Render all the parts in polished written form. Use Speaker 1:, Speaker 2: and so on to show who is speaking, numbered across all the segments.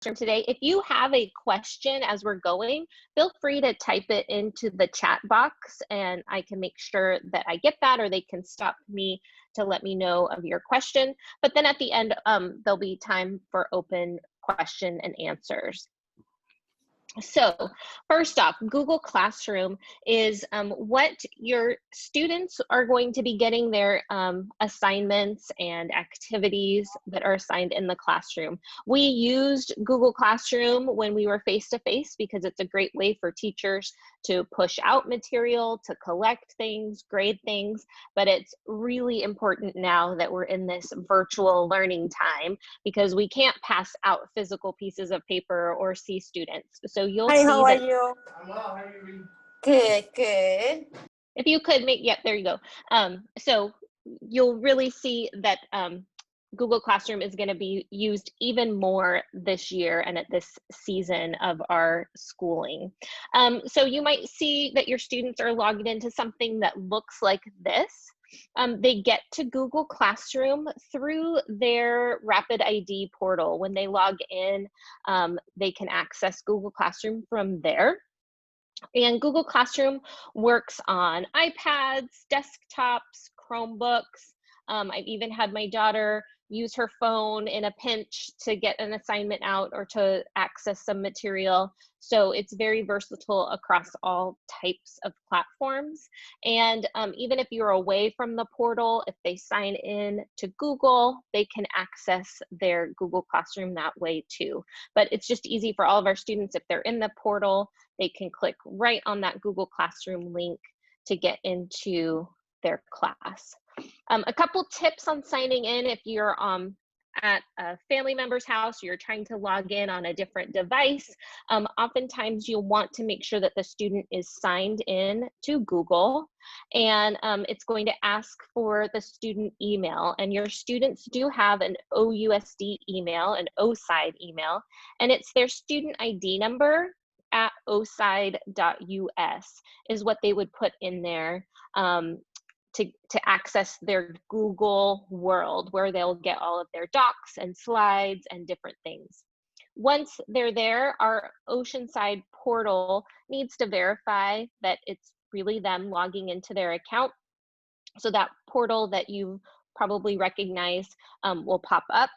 Speaker 1: today. If you have a question as we're going, feel free to type it into the chat box and I can make sure that I get that, or they can stop me to let me know of your question. But then at the end, there'll be time for open question and answers. So first off, Google Classroom is what your students are going to be getting their assignments and activities that are assigned in the classroom. We used Google Classroom when we were face-to-face because it's a great way for teachers to push out material, to collect things, grade things, but it's really important now that we're in this virtual learning time because we can't pass out physical pieces of paper or see students. So you'll see
Speaker 2: how are
Speaker 1: that.
Speaker 2: you?
Speaker 3: I'm well. How are you, Reed?
Speaker 2: Good.
Speaker 1: If you could make, yep, there you go. So you'll really see that Google Classroom is going to be used even more this year and at this season of our schooling. So you might see that your students are logged into something that looks like this. They get to Google Classroom through their Rapid ID portal. When they log in, they can access Google Classroom from there. And Google Classroom works on iPads, desktops, Chromebooks. I've even had my daughter use her phone in a pinch to get an assignment out or to access some material. So it's very versatile across all types of platforms. And even if you're away from the portal, if they sign in to Google, they can access their Google Classroom that way too. But it's just easy for all of our students. If they're in the portal, they can click right on that Google Classroom link to get into their class. A couple tips on signing in if you're at a family member's house, you're trying to log in on a different device. Oftentimes you'll want to make sure that the student is signed in to Google, and it's going to ask for the student email, and your students do have an OUSD email, an OSIDE email, and it's their student ID number at oside.us is what they would put in there to access their Google world, where they'll get all of their docs and slides and different things. Once they're there, our Oceanside portal needs to verify that it's really them logging into their account. So that portal that you probably recognize will pop up,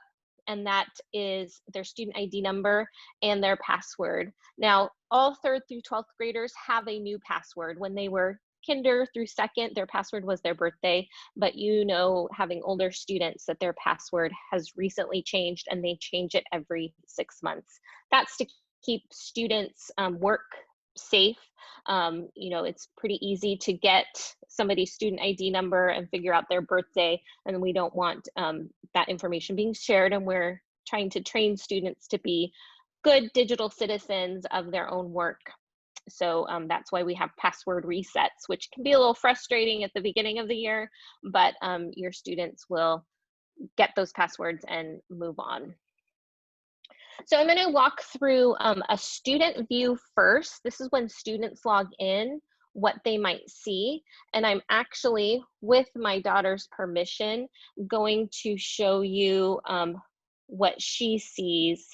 Speaker 1: and that is their student ID number and their password. Now, all 3rd through 12th graders have a new password. When they were kinder through 2nd, their password was their birthday, but you know, having older students, that their password has recently changed and they change it every 6 months. That's to keep students' work safe. You know, it's pretty easy to get somebody's student ID number and figure out their birthday, and we don't want that information being shared, and we're trying to train students to be good digital citizens of their own work. So that's why we have password resets, which can be a little frustrating at the beginning of the year, but your students will get those passwords and move on. So I'm going to walk through a student view first. This is when students log in, what they might see. And I'm actually, with my daughter's permission, going to show you what she sees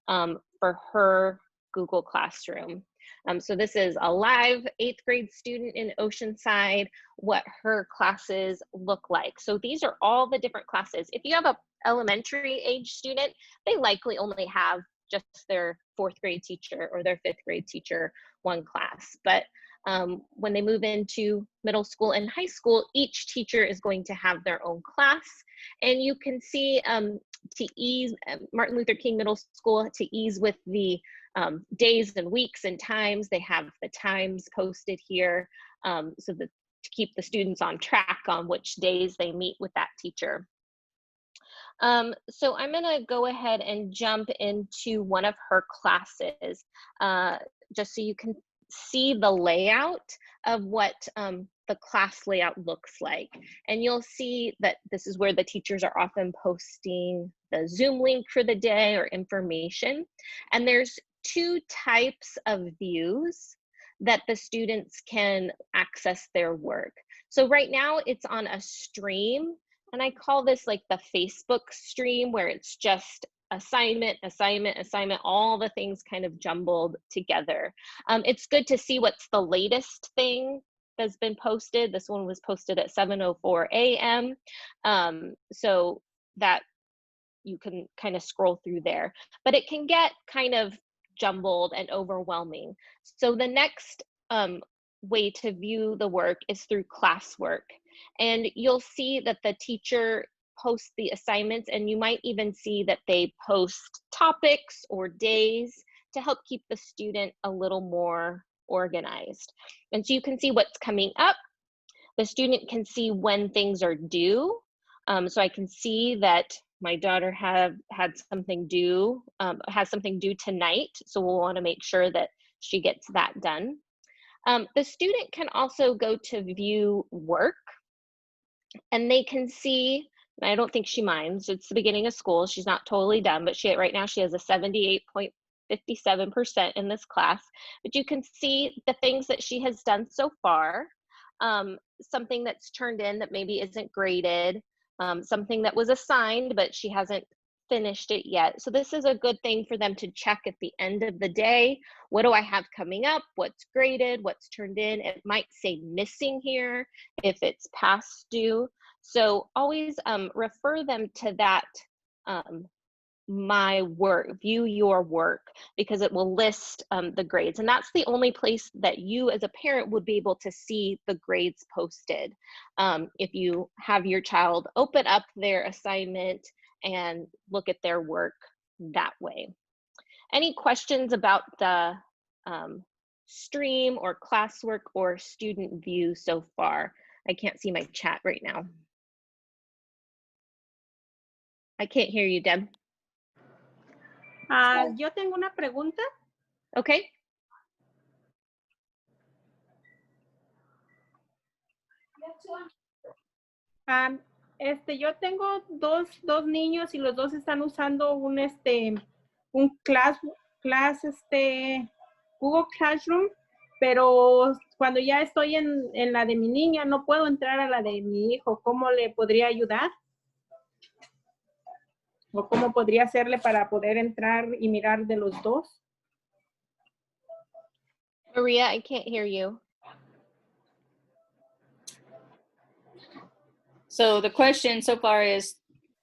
Speaker 1: for her Google Classroom. So this is a live 8th grade student in Oceanside, what her classes look like. So these are all the different classes. If you have a elementary age student, they likely only have just their 4th grade teacher or their 5th grade teacher, one class. But when they move into middle school and high school, each teacher is going to have their own class. And you can see to ease Martin Luther King Middle School, to ease with the days and weeks and times, they have the times posted here so that to keep the students on track on which days they meet with that teacher. So I'm gonna go ahead and jump into one of her classes just so you can see the layout of what the class layout looks like. And you'll see that this is where the teachers are often posting the Zoom link for the day or information. And there's 2 types of views that the students can access their work. So right now it's on a stream, and I call this like the Facebook stream, where it's just assignment, all the things kind of jumbled together. It's good to see what's the latest thing that's been posted. This one was posted at 7:04 a.m. So that you can kind of scroll through there, but it can get kind of jumbled and overwhelming. So the next way to view the work is through Classwork. And you'll see that the teacher posts the assignments, and you might even see that they post topics or days to help keep the student a little more organized. And so you can see what's coming up. The student can see when things are due. So I can see that my daughter had something due, has something due tonight. So we'll want to make sure that she gets that done. The student can also go to view work, and they can see, and I don't think she minds, it's the beginning of school, she's not totally done, but right now she has a 78.57% in this class. But you can see the things that she has done so far, something that's turned in that maybe isn't graded, something that was assigned but she hasn't finished it yet. So this is a good thing for them to check at the end of the day. What do I have coming up? What's graded? What's turned in? It might say missing here if it's past due. So always refer them to that my work, view your work, because it will list the grades. And that's the only place that you as a parent would be able to see the grades posted. If you have your child open up their assignment and look at their work that way. Any questions about the stream or classwork or student view so far? I can't see my chat right now. I can't hear you, Deb.
Speaker 3: Yo tengo una pregunta.
Speaker 1: Okay.
Speaker 3: Yo tengo dos niños y los dos están usando un Google Classroom, pero cuando ya estoy en la de mi niña no puedo entrar a la de mi hijo. ¿Cómo le podría ayudar? ¿O cómo podría hacerle para poder entrar y mirar de los dos?
Speaker 1: Maria, I can't hear you.
Speaker 4: So the question so far is,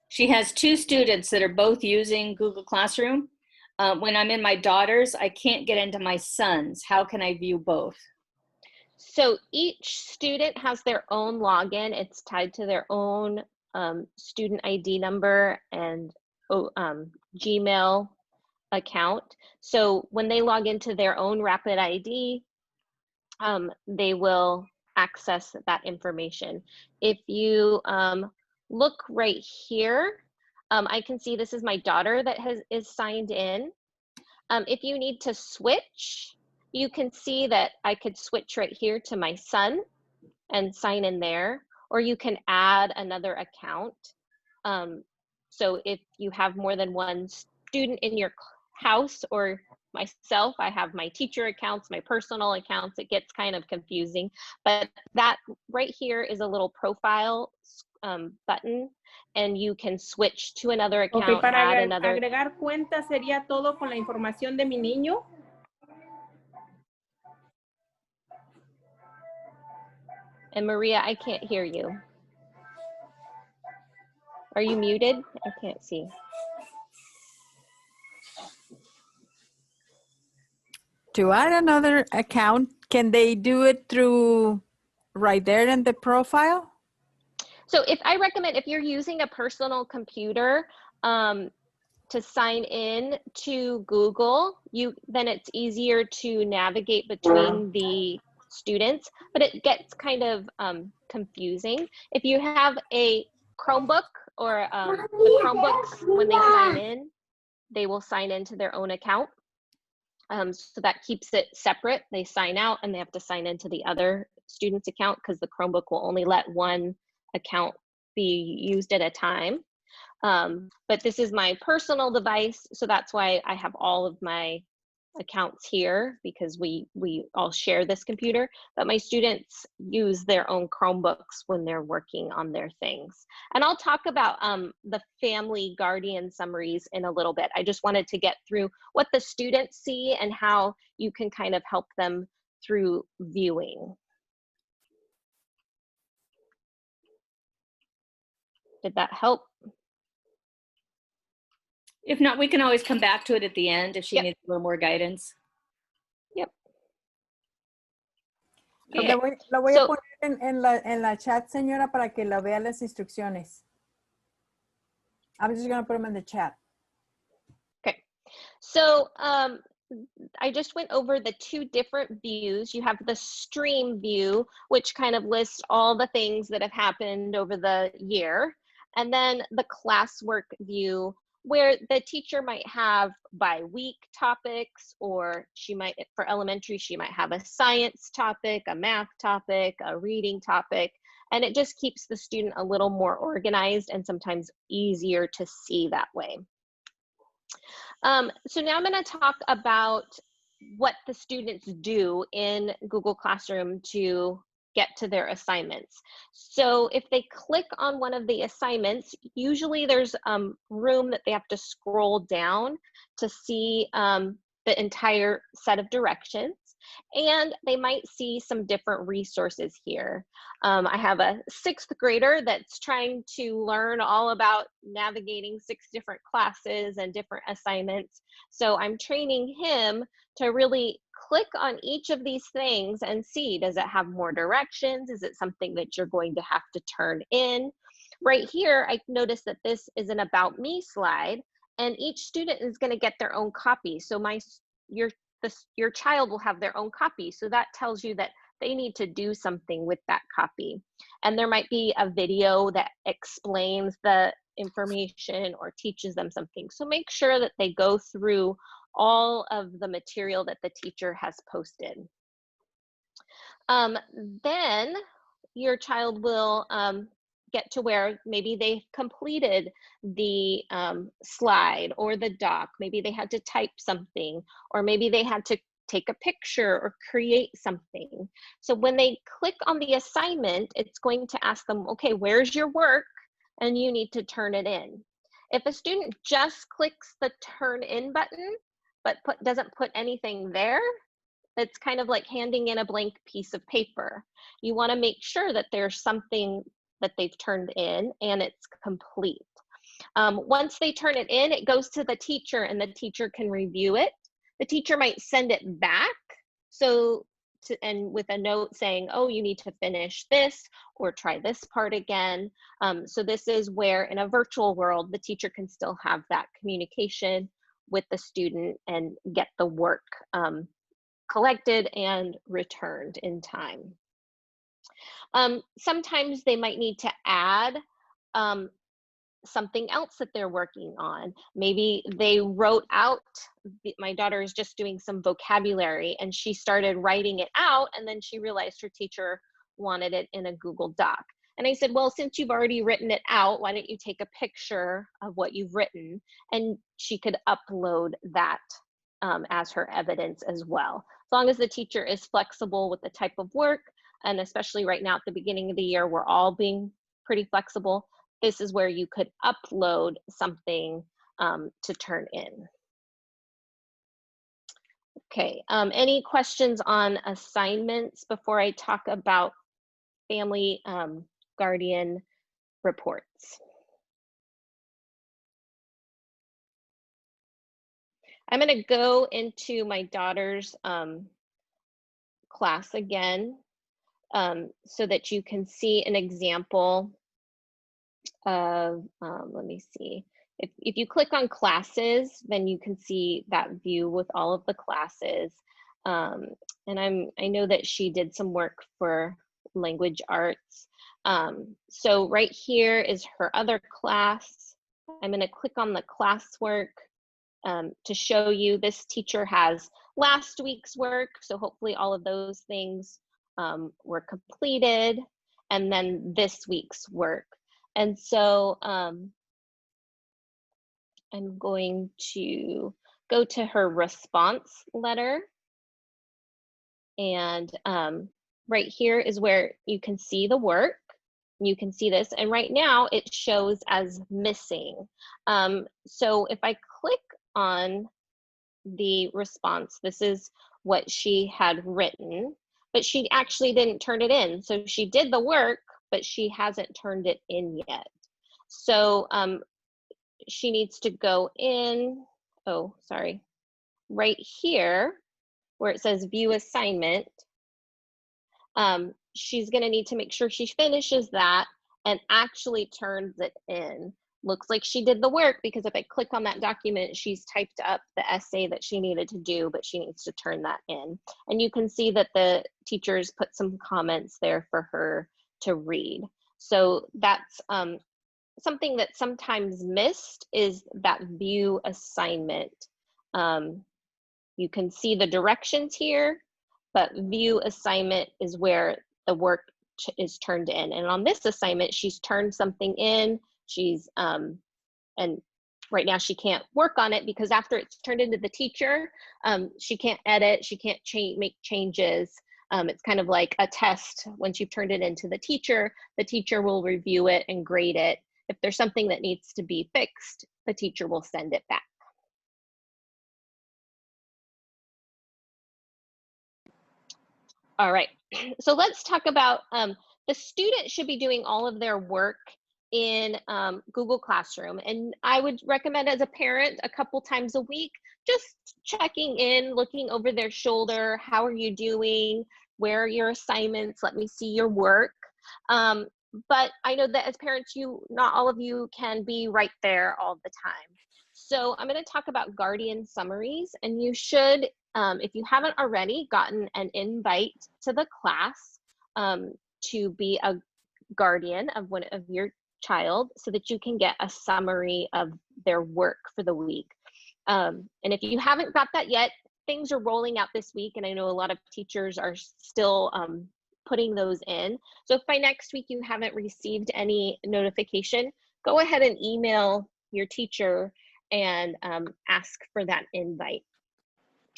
Speaker 4: she has two students that are both using Google Classroom. When I'm in my daughter's, I can't get into my son's. How can I view both?
Speaker 1: So each student has their own login. It's tied to their own student ID number and Gmail account. So when they log into their own Rapid ID, they will access that information. If you look right here, I can see this is my daughter that is signed in. If you need to switch, you can see that I could switch right here to my son and sign in there, or you can add another account. So if you have more than one student in your house, or myself, I have my teacher accounts, my personal accounts, it gets kind of confusing. But that right here is a little profile button, and you can switch to another account.
Speaker 3: Okay, para
Speaker 1: add another.
Speaker 3: Agregar cuentas sería todo con la información de mi niño.
Speaker 1: And Maria, I can't hear you. Are you muted? I can't see.
Speaker 5: To add another account, can they do it through right there in the profile?
Speaker 1: So I recommend, if you're using a personal computer to sign in to Google, then it's easier to navigate between the students, but it gets kind of confusing. If you have a Chromebook, or the Chromebooks, when they sign in, they will sign into their own account. So that keeps it separate. They sign out and they have to sign into the other student's account, because the Chromebook will only let one account be used at a time. But this is my personal device, so that's why I have all of my accounts here because we all share this computer, but my students use their own Chromebooks when they're working on their things. And I'll talk about the family guardian summaries in a little bit. I just wanted to get through what the students see and how you can kind of help them through viewing. Did that help?
Speaker 4: If not, we can always come back to it at the end if she
Speaker 1: Yep.
Speaker 4: needs a little more guidance.
Speaker 1: Yep.
Speaker 5: Lo
Speaker 1: Okay.
Speaker 5: voy
Speaker 1: So-
Speaker 5: a poner en la chat, señora, para que la vea las instrucciones. I'm just going to put them in the chat.
Speaker 1: Okay. So I just went over the two different views. You have the stream view, which kind of lists all the things that have happened over the year. And then the classwork view, where the teacher might have by week topics, or she might, for elementary, she might have a science topic, a math topic, a reading topic, and it just keeps the student a little more organized and sometimes easier to see that way. So now I'm going to talk about what the students do in Google Classroom to get to their assignments. So if they click on one of the assignments, usually there's room that they have to scroll down to see the entire set of directions. And they might see some different resources here. I have a 6th grader that's trying to learn all about navigating 6 different classes and different assignments. So I'm training him to really click on each of these things and see, does it have more directions? Is it something that you're going to have to turn in? Right here, I noticed that this is an About Me slide, and each student is going to get their own copy. So your child will have their own copy. So that tells you that they need to do something with that copy. And there might be a video that explains the information or teaches them something. So make sure that they go through all of the material that the teacher has posted. Then your child will get to where maybe they completed the slide or the doc. Maybe they had to type something, or maybe they had to take a picture or create something. So when they click on the assignment, it's going to ask them, okay, where's your work? And you need to turn it in. If a student just clicks the turn in button, but doesn't put anything there, it's kind of like handing in a blank piece of paper. You want to make sure that there's something that they've turned in and it's complete. Once they turn it in, it goes to the teacher and the teacher can review it. The teacher might send it back and with a note saying, oh, you need to finish this or try this part again. So this is where in a virtual world, the teacher can still have that communication with the student and get the work collected and returned in time. Sometimes they might need to add something else that they're working on. Maybe they wrote out, my daughter is just doing some vocabulary and she started writing it out, and then she realized her teacher wanted it in a Google Doc. And I said, well, since you've already written it out, why don't you take a picture of what you've written? And she could upload that as her evidence as well. As long as the teacher is flexible with the type of work, and especially right now at the beginning of the year, we're all being pretty flexible. This is where you could upload something to turn in. Okay, any questions on assignments before I talk about family guardian reports? I'm going to go into my daughter's class again so that you can see an example of, let me see. If you click on classes, then you can see that view with all of the classes. And I know that she did some work for language arts. So right here is her other class. I'm going to click on the classwork to show you this teacher has last week's work. So hopefully all of those things were completed, and then this week's work. And so I'm going to go to her response letter. And right here is where you can see the work. You can see this, and right now it shows as missing. So if I click on the response, this is what she had written, but she actually didn't turn it in. So she did the work, but she hasn't turned it in yet. So she needs to go in, oh, sorry, right here where it says view assignment. She's going to need to make sure she finishes that and actually turns it in. Looks like she did the work, because if I click on that document, she's typed up the essay that she needed to do, but she needs to turn that in. And you can see that the teachers put some comments there for her to read. So that's something that's sometimes missed, is that view assignment. You can see the directions here, but view assignment is where the work is turned in. And on this assignment, she's turned something in. She's, and right now she can't work on it because after it's turned into the teacher, she can't edit, she can't make changes. It's kind of like a test. Once you've turned it into the teacher will review it and grade it. If there's something that needs to be fixed, the teacher will send it back. All right, so let's talk about the student should be doing all of their work in Google Classroom. And I would recommend as a parent a couple times a week, just checking in, looking over their shoulder. How are you doing? Where are your assignments? Let me see your work. But I know that as parents, not all of you can be right there all the time. So I'm going to talk about guardian summaries, and you should, if you haven't already, gotten an invite to the class to be a guardian of one of your child, so that you can get a summary of their work for the week. And if you haven't got that yet, things are rolling out this week, and I know a lot of teachers are still putting those in. So if by next week you haven't received any notification, go ahead and email your teacher and ask for that invite.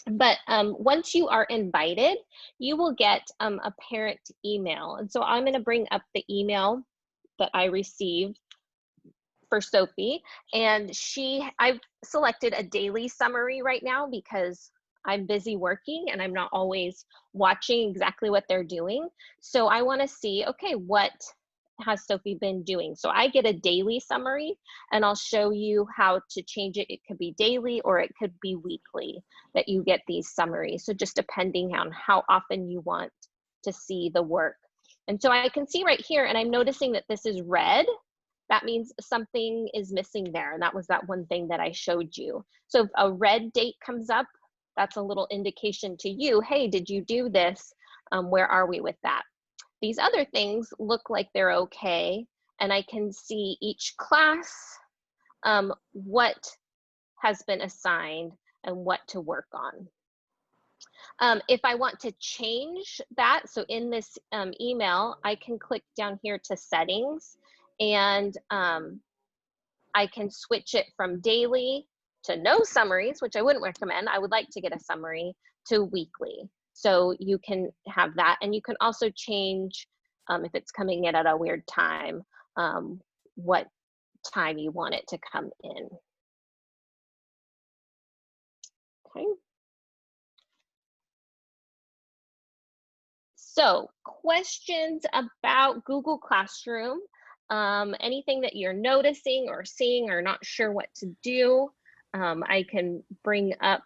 Speaker 1: But once you are invited, you will get a parent email. And so I'm going to bring up the email that I received for Sophie. And I've selected a daily summary right now because I'm busy working and I'm not always watching exactly what they're doing. So I want to see, okay, what has Sophie been doing? So I get a daily summary, and I'll show you how to change it. It could be daily or it could be weekly that you get these summaries. So just depending on how often you want to see the work. And so I can see right here, and I'm noticing that this is red. That means something is missing there. And that was that one thing that I showed you. So if a red date comes up, that's a little indication to you, hey, did you do this? Where are we with that? These other things look like they're okay, and I can see each class, what has been assigned and what to work on. If I want to change that, so in this email, I can click down here to settings, and I can switch it from daily to no summaries, which I wouldn't recommend. I would like to get a summary, to weekly. So you can have that, and you can also change if it's coming in at a weird time, what time you want it to come in. Okay. So questions about Google Classroom, anything that you're noticing or seeing or not sure what to do, I can bring up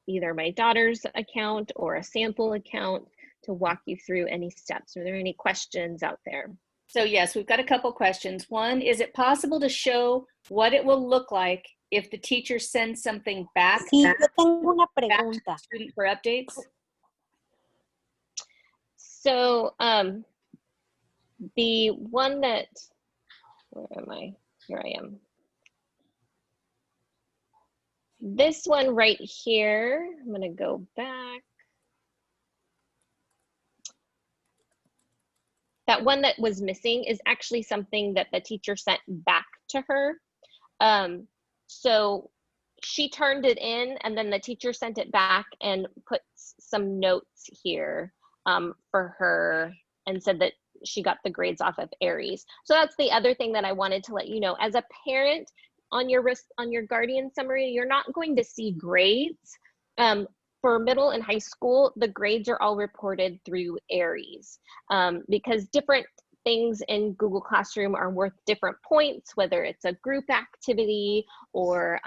Speaker 1: either my daughter's account or a sample account to walk you through any steps. Are there any questions out there?
Speaker 4: So yes, we've got a couple questions. One, is it possible to show what it will look like if the teacher sends something back,
Speaker 2: Sí, yo tengo una
Speaker 4: back to
Speaker 2: pregunta.
Speaker 4: the student for updates?
Speaker 1: So the one that, where am I? Here I am. This one right here, I'm going to go back. That one that was missing is actually something that the teacher sent back to her. So she turned it in, and then the teacher sent it back and put some notes here for her and said that she got the grades off of Aries. So that's the other thing that I wanted to let you know. As a parent, on your guardian summary, you're not going to see grades. For middle and high school, the grades are all reported through Aries because different things in Google Classroom are worth different points, whether it's a group activity or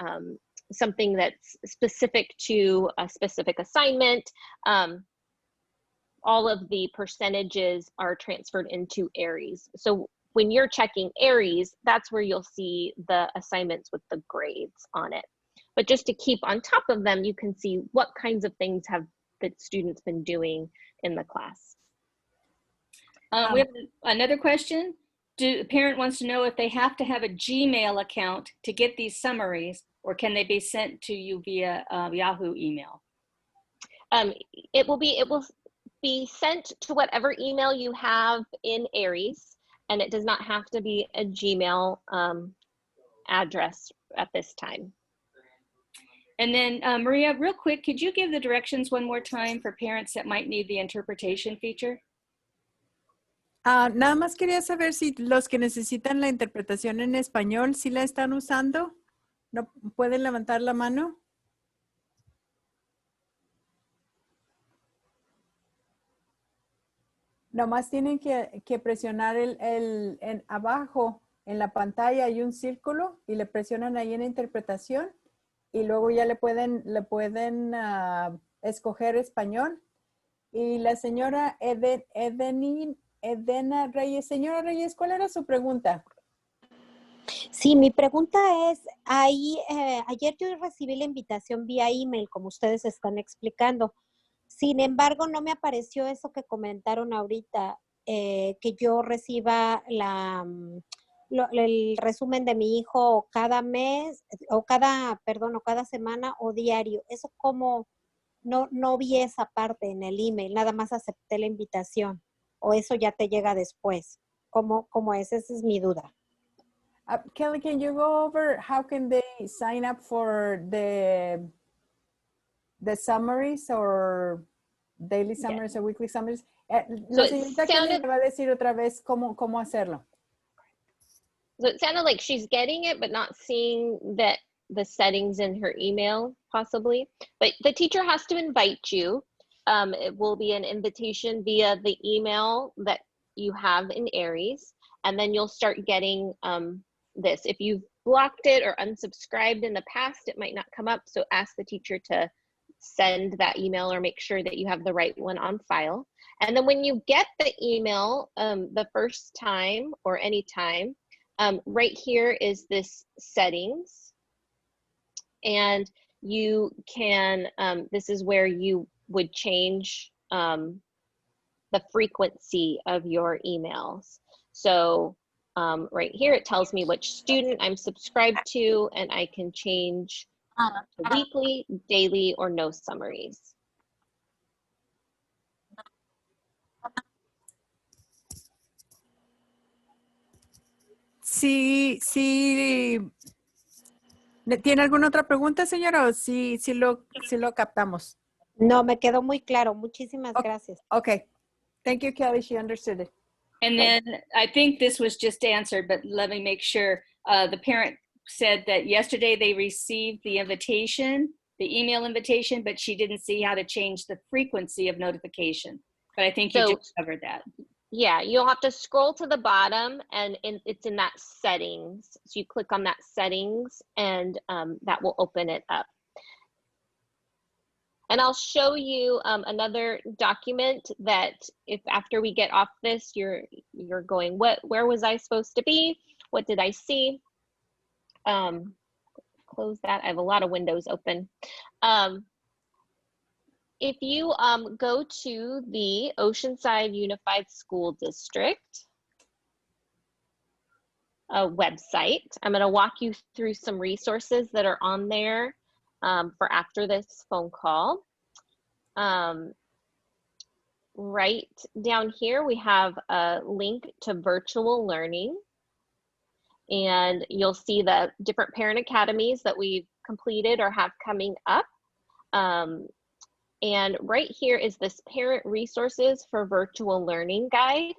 Speaker 1: something that's specific to a specific assignment. All of the percentages are transferred into Aries. So when you're checking Aries, that's where you'll see the assignments with the grades on it. But just to keep on top of them, you can see what kinds of things have the students been doing in the class.
Speaker 4: We have another question. The parent wants to know if they have to have a Gmail account to get these summaries, or can they be sent to you via Yahoo email?
Speaker 1: It will be sent to whatever email you have in Aries, and it does not have to be a Gmail address at this time.
Speaker 4: And then Maria, real quick, could you give the directions one more time for parents that might need the interpretation feature?
Speaker 5: Nada más quería saber si los que necesitan la interpretación en español, ¿sí la están usando? ¿No pueden levantar la mano? Nomás tienen que presionar en abajo en la pantalla hay un círculo y le presionan ahí en interpretación y luego ya le pueden escoger español. Y la señora Edena Reyes. Señora Reyes, ¿cuál era su pregunta?
Speaker 6: Sí, mi pregunta es, ayer yo recibí la invitación vía email, como ustedes están explicando. Sin embargo, no me apareció eso que comentaron ahorita, que yo reciba el resumen de mi hijo cada mes, o cada semana o diario. Eso como no vi esa parte en el email, nada más acepté la invitación. O eso ya te llega después. ¿Cómo es? Esa es mi duda.
Speaker 5: Kelly, can you go over how can they sign up for the summaries or daily summaries or weekly summaries? La señorita Kelly le va a decir otra vez cómo hacerlo.
Speaker 1: So it sounded like she's getting it, but not seeing that the settings in her email, possibly. But the teacher has to invite you. It will be an invitation via the email that you have in Aries, and then you'll start getting this. If you've blocked it or unsubscribed in the past, it might not come up, so ask the teacher to send that email or make sure that you have the right one on file. And then when you get the email the first time or any time, right here is this settings, and you can, this is where you would change the frequency of your emails. So right here, it tells me which student I'm subscribed to, and I can change to weekly, daily, or no summaries.
Speaker 5: Sí. ¿Tiene alguna otra pregunta, señora? ¿O sí lo captamos?
Speaker 6: No, me quedó muy claro. Muchísimas gracias.
Speaker 5: Okay. Thank you, Kelly. She understood it.
Speaker 4: And then I think this was just answered, but let me make sure. The parent said that yesterday they received the invitation, the email invitation, but she didn't see how to change the frequency of notification. But I think you just covered that.
Speaker 1: Yeah, you'll have to scroll to the bottom, and it's in that settings. So you click on that settings, and that will open it up. And I'll show you another document that if after we get off this, you're going, where was I supposed to be? What did I see? Close that. I have a lot of windows open. If you go to the Oceanside Unified School District website, I'm going to walk you through some resources that are on there for after this phone call. Right down here, we have a link to virtual learning, and you'll see the different parent academies that we've completed or have coming up. And right here is this parent resources for virtual learning guide.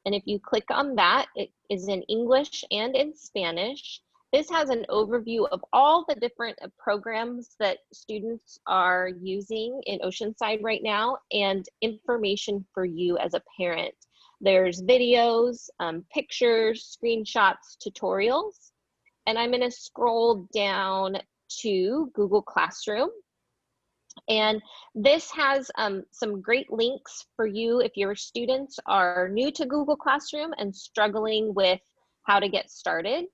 Speaker 1: And if you click on that, it is in English and in Spanish. This has an overview of all the different programs that students are using in Oceanside right now and information for you as a parent. There's videos, pictures, screenshots, tutorials. And I'm going to scroll down to Google Classroom. And this has some great links for you if your students are new to Google Classroom and struggling with how to get started.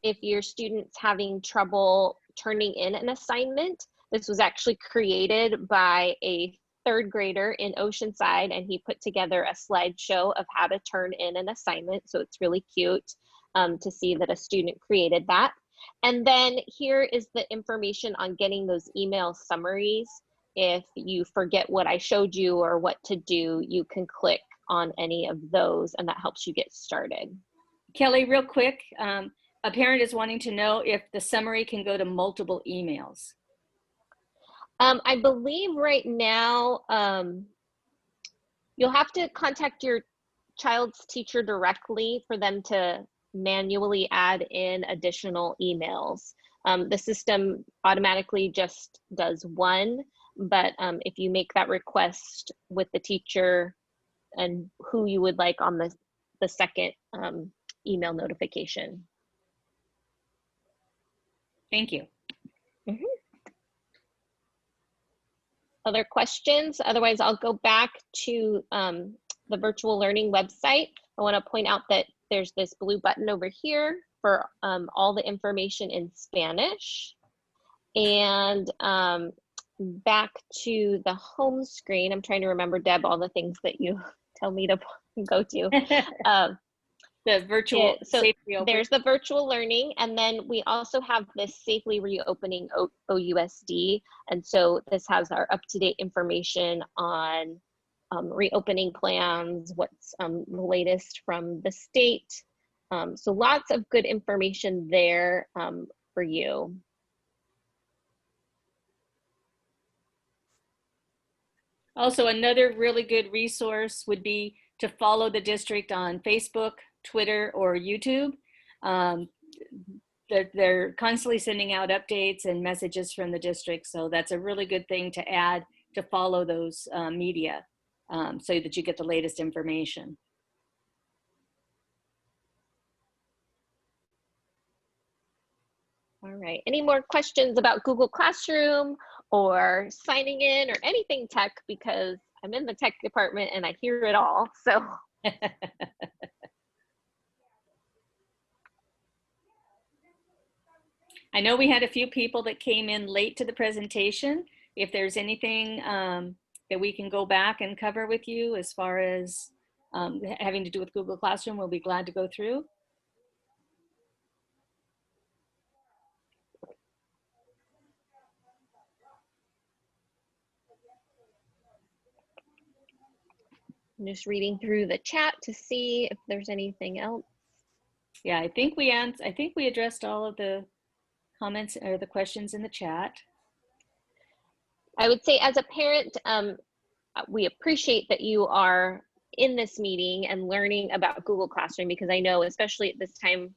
Speaker 1: If your student's having trouble turning in an assignment, this was actually created by a 3rd grader in Oceanside, and he put together a slideshow of how to turn in an assignment. So it's really cute to see that a student created that. And then here is the information on getting those email summaries. If you forget what I showed you or what to do, you can click on any of those, and that helps you get started.
Speaker 4: Kelly, real quick, a parent is wanting to know if the summary can go to multiple emails.
Speaker 1: I believe right now, you'll have to contact your child's teacher directly for them to manually add in additional emails. The system automatically just does one, but if you make that request with the teacher and who you would like on the second email notification.
Speaker 4: Thank you.
Speaker 1: Mm-hmm. Other questions? Otherwise, I'll go back to the virtual learning website. I want to point out that there's this blue button over here for all the information in Spanish. And back to the home screen. I'm trying to remember, Deb, all the things that you tell me to go to.
Speaker 4: The virtual
Speaker 1: there's the virtual learning, and then we also have this safely reopening OUSD, and so this has our up-to-date information on reopening plans, what's the latest from the state. So lots of good information there for you.
Speaker 4: Also, another really good resource would be to follow the district on Facebook, Twitter, or YouTube. They're constantly sending out updates and messages from the district, so that's a really good thing to add to follow those media so that you get the latest information.
Speaker 1: All right, any more questions about Google Classroom or signing in or anything tech, because I'm in the tech department and I hear it all, so.
Speaker 4: I know we had a few people that came in late to the presentation. If there's anything that we can go back and cover with you as far as having to do with Google Classroom, we'll be glad to go through.
Speaker 1: I'm just reading through the chat to see if there's anything else.
Speaker 4: Yeah, I think we addressed all of the comments or the questions in the chat.
Speaker 1: I would say as a parent, we appreciate that you are in this meeting and learning about Google Classroom, because I know, especially at this time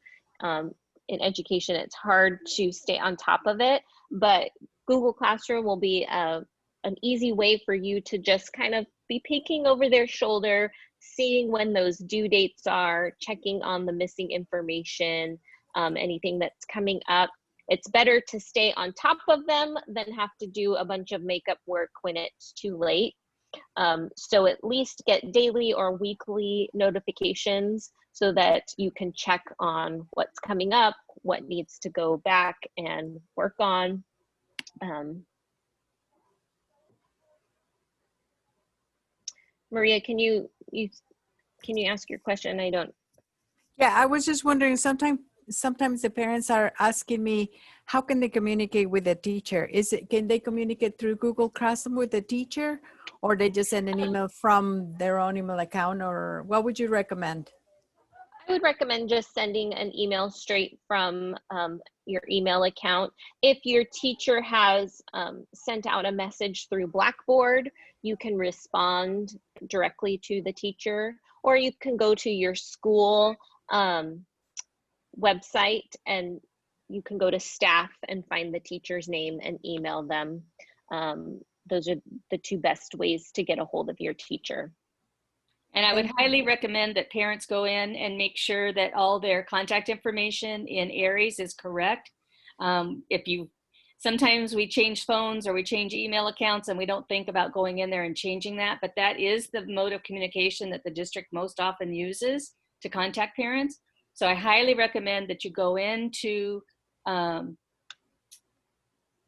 Speaker 1: in education, it's hard to stay on top of it, but Google Classroom will be an easy way for you to just kind of be peeking over their shoulder, seeing when those due dates are, checking on the missing information, anything that's coming up. It's better to stay on top of them than have to do a bunch of makeup work when it's too late. So at least get daily or weekly notifications so that you can check on what's coming up, what needs to go back and work on. Maria, can you ask your question? I don't.
Speaker 5: Yeah, I was just wondering, sometimes the parents are asking me, how can they communicate with the teacher? Can they communicate through Google Classroom with the teacher, or they just send an email from their own email account, or what would you recommend?
Speaker 1: I would recommend just sending an email straight from your email account. If your teacher has sent out a message through Blackboard, you can respond directly to the teacher, or you can go to your school website and you can go to staff and find the teacher's name and email them. Those are the two best ways to get a hold of your teacher.
Speaker 4: And I would highly recommend that parents go in and make sure that all their contact information in Aries is correct. Sometimes we change phones or we change email accounts and we don't think about going in there and changing that, but that is the mode of communication that the district most often uses to contact parents. So I highly recommend that you go into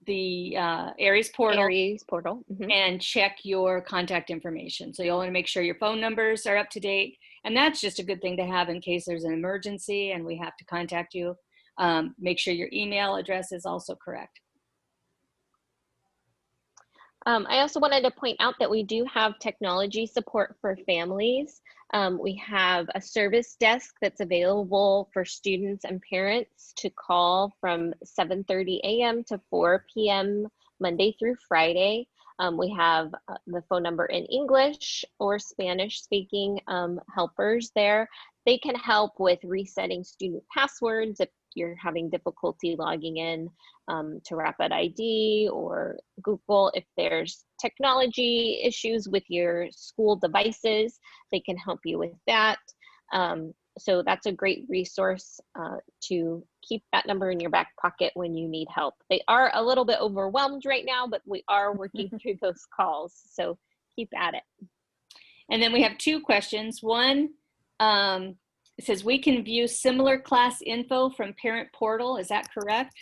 Speaker 4: the Aries portal. And check your contact information. So you'll want to make sure your phone numbers are up to date. And that's just a good thing to have in case there's an emergency and we have to contact you. Make sure your email address is also correct.
Speaker 1: I also wanted to point out that we do have technology support for families. We have a service desk that's available for students and parents to call from 7:30 a.m. to 4 p.m. Monday through Friday. We have the phone number in English or Spanish speaking helpers there. They can help with resetting student passwords if you're having difficulty logging in to Rapid ID or Google. If there's technology issues with your school devices, they can help you with that. So that's a great resource to keep that number in your back pocket when you need help. They are a little bit overwhelmed right now, but we are working through those calls. So keep at it.
Speaker 4: And then we have two questions. One, it says we can view similar class info from parent portal. Is that correct?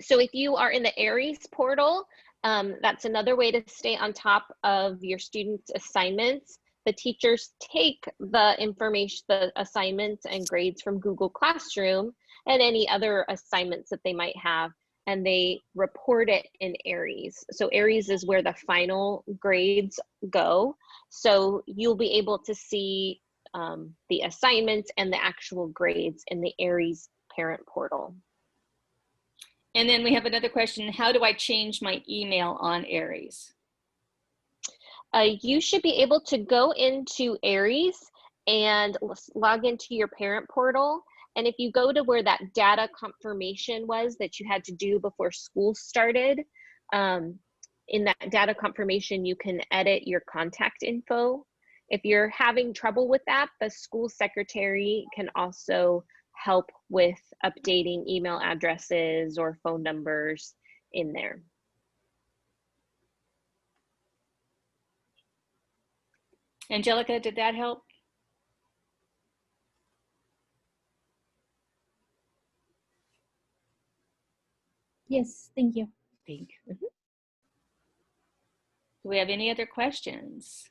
Speaker 1: So if you are in the Aries portal, that's another way to stay on top of your students' assignments. The teachers take the information, the assignments and grades from Google Classroom and any other assignments that they might have, and they report it in Aries. So Aries is where the final grades go. So you'll be able to see the assignments and the actual grades in the Aries parent portal.
Speaker 4: And then we have another question. How do I change my email on Aries?
Speaker 1: You should be able to go into Aries and log into your parent portal. And if you go to where that data confirmation was that you had to do before school started, in that data confirmation, you can edit your contact info. If you're having trouble with that, the school secretary can also help with updating email addresses or phone numbers in there.
Speaker 4: Angelica, did that help?
Speaker 7: Yes, thank you.
Speaker 4: Do we have any other questions?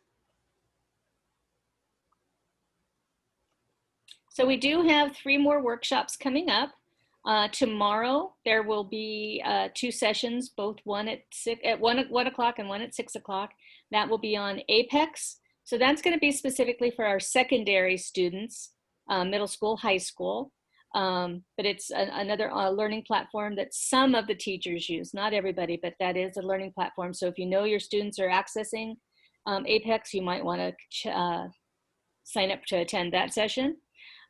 Speaker 4: So we do have 3 more workshops coming up. Tomorrow there will be 2 sessions, both one at 1 o'clock and one at 6 o'clock. That will be on Apex. So that's going to be specifically for our secondary students, middle school, high school. But it's another learning platform that some of the teachers use, not everybody, but that is a learning platform. So if you know your students are accessing Apex, you might want to sign up to attend that session.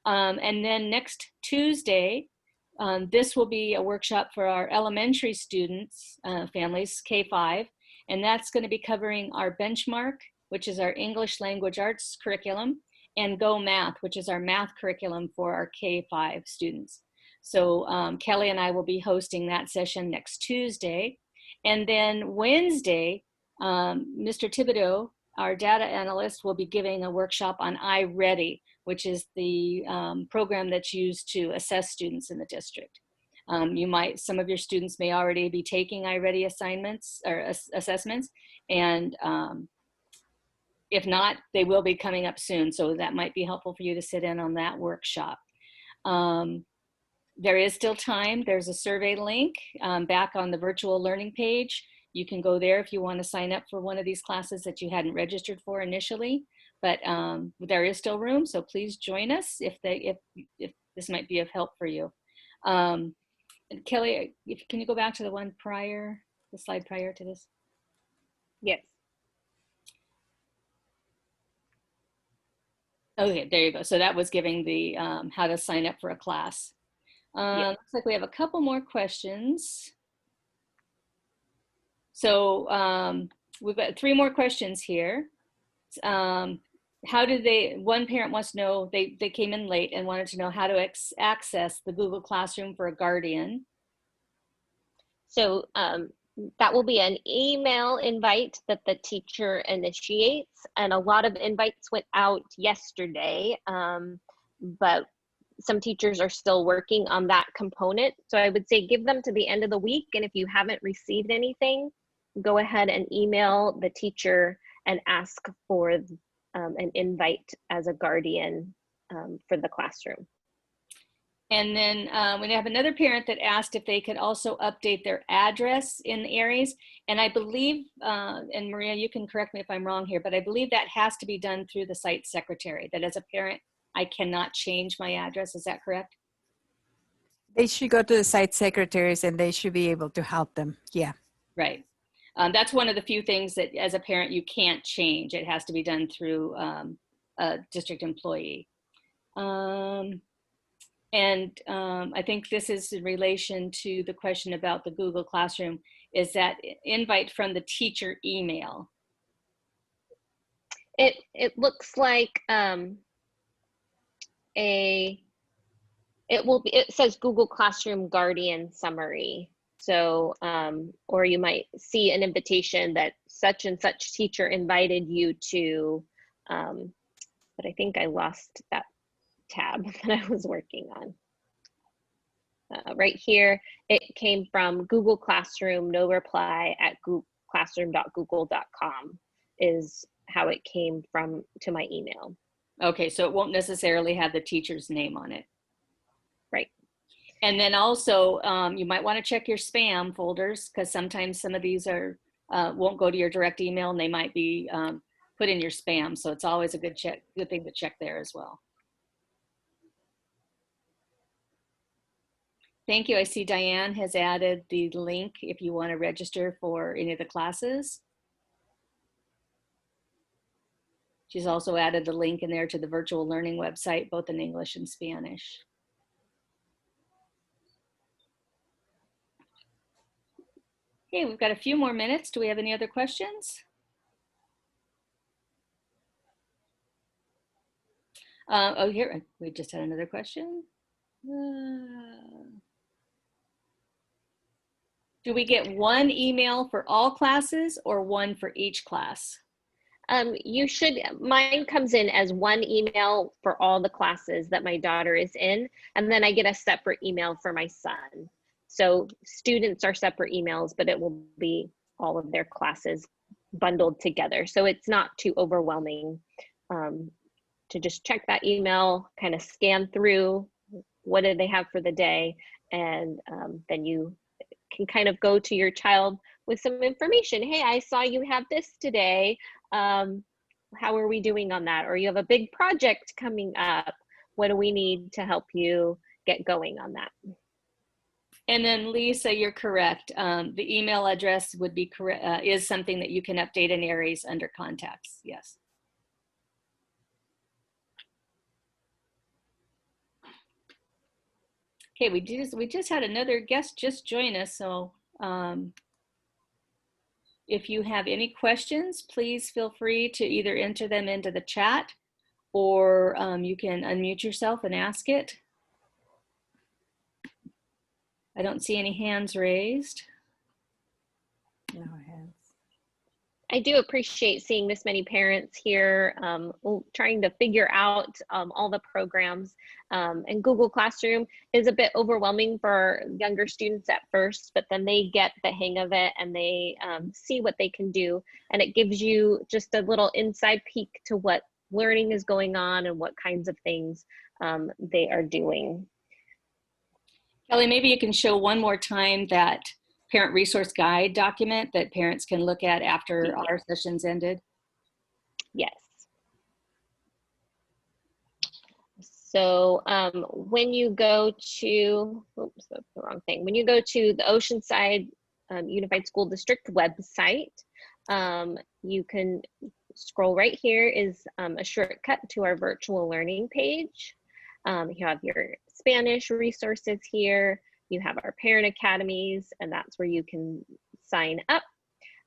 Speaker 4: And then next Tuesday, this will be a workshop for our elementary students, families, K-5, and that's going to be covering our benchmark, which is our English language arts curriculum, and Go Math, which is our math curriculum for our K-5 students. So Kelly and I will be hosting that session next Tuesday. And then Wednesday, Mr. Thibodeau, our data analyst, will be giving a workshop on iReady, which is the program that's used to assess students in the district. Some of your students may already be taking iReady assignments or assessments, and if not, they will be coming up soon. So that might be helpful for you to sit in on that workshop. There is still time. There's a survey link back on the virtual learning page. You can go there if you want to sign up for one of these classes that you hadn't registered for initially. but there is still room, so please join us if this might be of help for you. And Kelly, can you go back to the one prior, the slide prior to this?
Speaker 1: Yes.
Speaker 4: Okay, there you go. So that was giving the how to sign up for a class.
Speaker 1: Yeah.
Speaker 4: Looks like we have a couple more questions. So we've got 3 more questions here. How do one parent wants to know, they came in late and wanted to know how to access the Google Classroom for a guardian.
Speaker 1: So that will be an email invite that the teacher initiates, and a lot of invites went out yesterday, but some teachers are still working on that component. So I would say give them to the end of the week, and if you haven't received anything, go ahead and email the teacher and ask for an invite as a guardian for the classroom.
Speaker 4: And then we have another parent that asked if they could also update their address in Aries. And I believe, and Maria, you can correct me if I'm wrong here, but I believe that has to be done through the site secretary, that as a parent, I cannot change my address. Is that correct?
Speaker 5: They should go to the site secretaries and they should be able to help them. Yeah.
Speaker 4: Right. That's one of the few things that as a parent, you can't change. It has to be done through a district employee. And I think this is in relation to the question about the Google Classroom, is that invite from the teacher email.
Speaker 1: It looks like it says Google Classroom Guardian Summary. So, or you might see an invitation that such and such teacher invited you to, but I think I lost that tab that I was working on. Right here, it came from Google Classroom, no reply at classroom.google.com is how it came to my email.
Speaker 4: Okay, so it won't necessarily have the teacher's name on it.
Speaker 1: Right.
Speaker 4: And then also, you might want to check your spam folders, because sometimes some of these won't go to your direct email and they might be put in your spam. So it's always a good thing to check there as well. Thank you. I see Diane has added the link if you want to register for any of the classes. She's also added the link in there to the virtual learning website, both in English and Spanish. Okay, we've got a few more minutes. Do we have any other questions? Oh, here, we just had another question. Do we get one email for all classes or one for each class?
Speaker 1: Mine comes in as one email for all the classes that my daughter is in, and then I get a separate email for my son. So students are separate emails, but it will be all of their classes bundled together. So it's not too overwhelming to just check that email, kind of scan through what do they have for the day, and then you can kind of go to your child with some information. Hey, I saw you have this today. How are we doing on that? Or you have a big project coming up. What do we need to help you get going on that?
Speaker 4: And then Lisa, you're correct. The email address would be correct, is something that you can update in Aries under contacts. Yes. Okay, we just had another guest just join us. So if you have any questions, please feel free to either enter them into the chat or you can unmute yourself and ask it. I don't see any hands raised.
Speaker 5: No hands.
Speaker 1: I do appreciate seeing this many parents here trying to figure out all the programs. And Google Classroom is a bit overwhelming for younger students at first, but then they get the hang of it and they see what they can do. And it gives you just a little inside peek to what learning is going on and what kinds of things they are doing.
Speaker 4: Kelly, maybe you can show one more time that parent resource guide document that parents can look at after our sessions ended.
Speaker 1: Yes. So when you go to, oops, that's the wrong thing. When you go to the Oceanside Unified School District website, you can scroll right here is a shortcut to our virtual learning page. You have your Spanish resources here. You have our parent academies, and that's where you can sign up.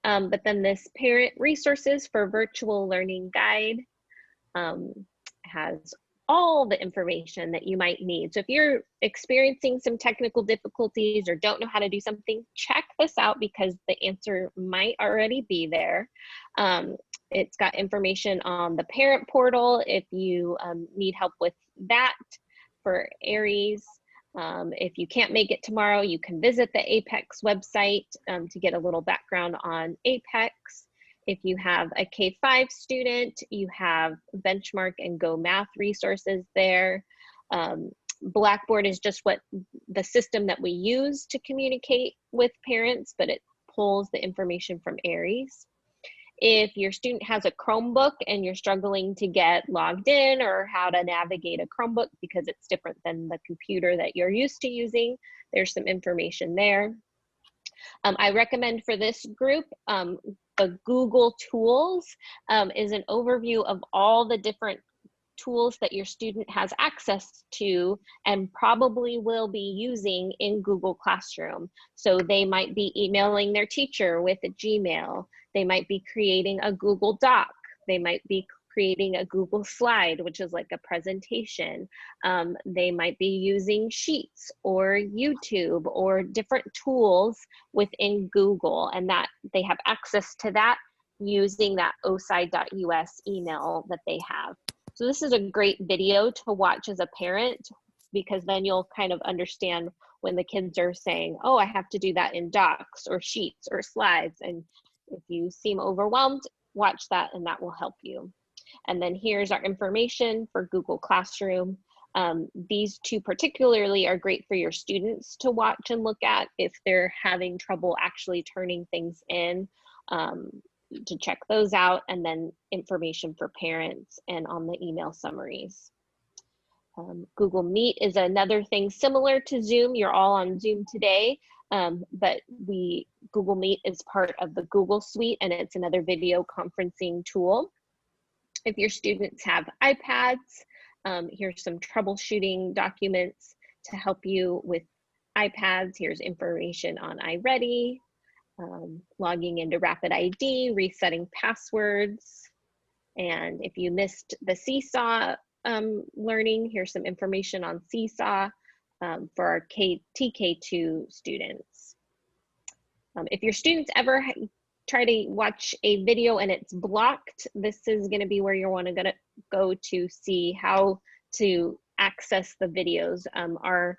Speaker 1: But then this parent resources for virtual learning guide has all the information that you might need. So if you're experiencing some technical difficulties or don't know how to do something, check this out because the answer might already be there. It's got information on the parent portal if you need help with that for Aries. If you can't make it tomorrow, you can visit the Apex website to get a little background on Apex. If you have a K-5 student, you have Benchmark and Go Math resources there. Blackboard is just what the system that we use to communicate with parents, but it pulls the information from Aries. If your student has a Chromebook and you're struggling to get logged in or how to navigate a Chromebook because it's different than the computer that you're used to using, there's some information there. I recommend for this group, the Google Tools is an overview of all the different tools that your student has access to and probably will be using in Google Classroom. So they might be emailing their teacher with a Gmail. They might be creating a Google Doc. They might be creating a Google slide, which is like a presentation. They might be using Sheets or YouTube or different tools within Google, and that they have access to that using that oside.us email that they have. So this is a great video to watch as a parent because then you'll kind of understand when the kids are saying, oh, I have to do that in docs or sheets or slides. And if you seem overwhelmed, watch that and that will help you. And then here's our information for Google Classroom. These two particularly are great for your students to watch and look at if they're having trouble actually turning things in, to check those out, and then information for parents and on the email summaries. Google Meet is another thing similar to Zoom. You're all on Zoom today, but Google Meet is part of the Google Suite and it's another video conferencing tool. If your students have iPads, here's some troubleshooting documents to help you with iPads. Here's information on iReady, logging into Rapid ID, resetting passwords. And if you missed the Seesaw learning, here's some information on Seesaw for our TK2 students. If your students ever try to watch a video and it's blocked, this is going to be where you want to go to see how to access the videos. Our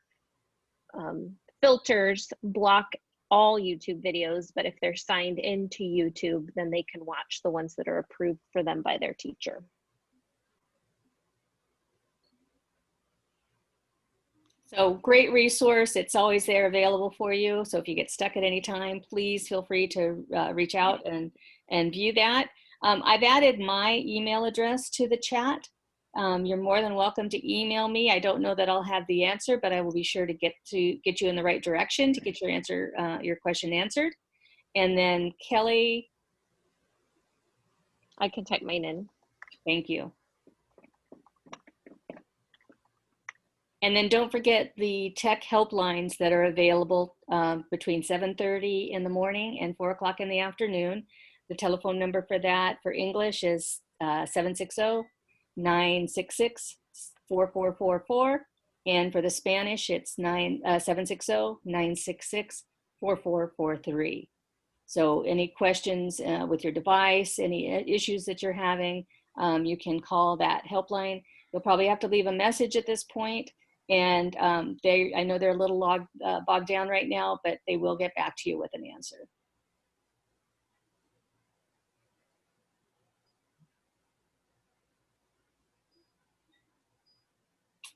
Speaker 1: filters block all YouTube videos, but if they're signed into YouTube, then they can watch the ones that are approved for them by their teacher.
Speaker 4: So great resource. It's always there available for you. So if you get stuck at any time, please feel free to reach out and view that. I've added my email address to the chat. You're more than welcome to email me. I don't know that I'll have the answer, but I will be sure to get you in the right direction to get your question answered. And then Kelly.
Speaker 1: I can type mine in.
Speaker 4: Thank you. And then don't forget the tech helplines that are available between 7:30 in the morning and 4 o'clock in the afternoon. The telephone number for that for English is 760-966-4444. And for the Spanish, it's 760-966-4443. So any questions with your device, any issues that you're having, you can call that helpline. You'll probably have to leave a message at this point. And I know they're a little bogged down right now, but they will get back to you with an answer.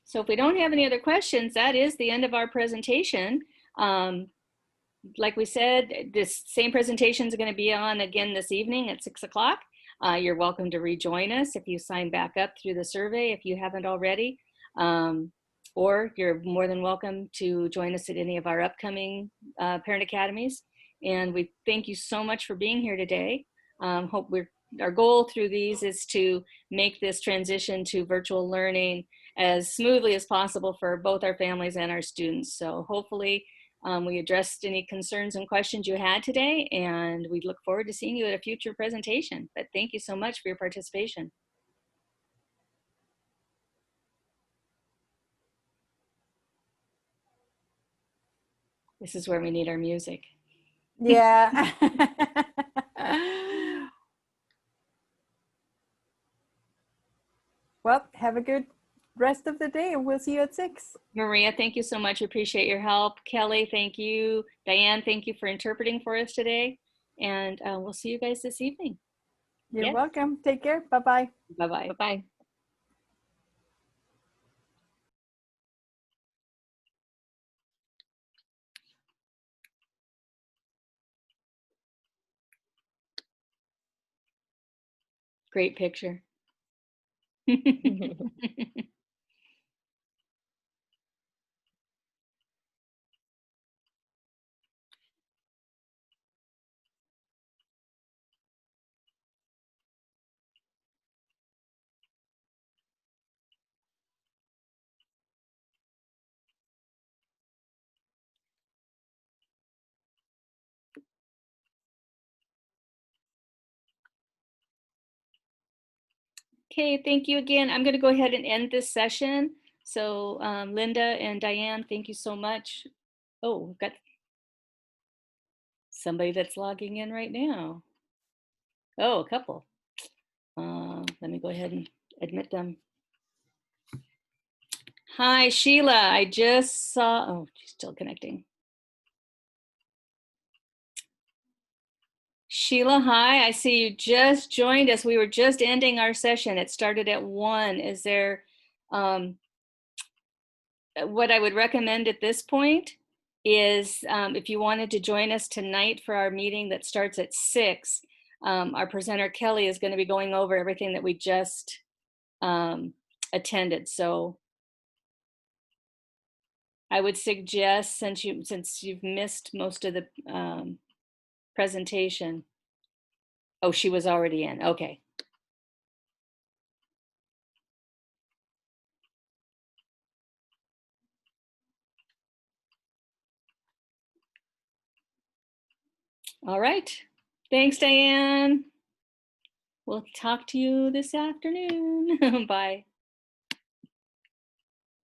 Speaker 4: So if we don't have any other questions, that is the end of our presentation. Like we said, this same presentation is going to be on again this evening at 6 o'clock. You're welcome to rejoin us if you sign back up through the survey if you haven't already. Or you're more than welcome to join us at any of our upcoming parent academies. And we thank you so much for being here today. Our goal through these is to make this transition to virtual learning as smoothly as possible for both our families and our students. So hopefully we addressed any concerns and questions you had today, and we look forward to seeing you at a future presentation. But thank you so much for your participation. This is where we need our music.
Speaker 5: Yeah. Well, have a good rest of the day, and we'll see you at 6.
Speaker 4: Maria, thank you so much. Appreciate your help. Kelly, thank you. Diane, thank you for interpreting for us today. And we'll see you guys this evening.
Speaker 5: You're
Speaker 1: Yes.
Speaker 5: welcome. Take care. Bye-bye.
Speaker 4: Bye-bye.
Speaker 1: Bye-bye.
Speaker 4: Great picture. Okay, thank you again. I'm going to go ahead and end this session. So Linda and Diane, thank you so much. Oh, we've got somebody that's logging in right now. Oh, a couple. Let me go ahead and admit them. Hi, Sheila. I just saw, oh, she's still connecting. Sheila, hi. I see you just joined us. We were just ending our session. It started at 1. Is there, what I would recommend at this point is if you wanted to join us tonight for our meeting that starts at 6, our presenter Kelly is going to be going over everything that we just attended. So I would suggest, since you've missed most of the presentation. Oh, she was already in. Okay. All right. Thanks, Diane. We'll talk to you this afternoon. Bye.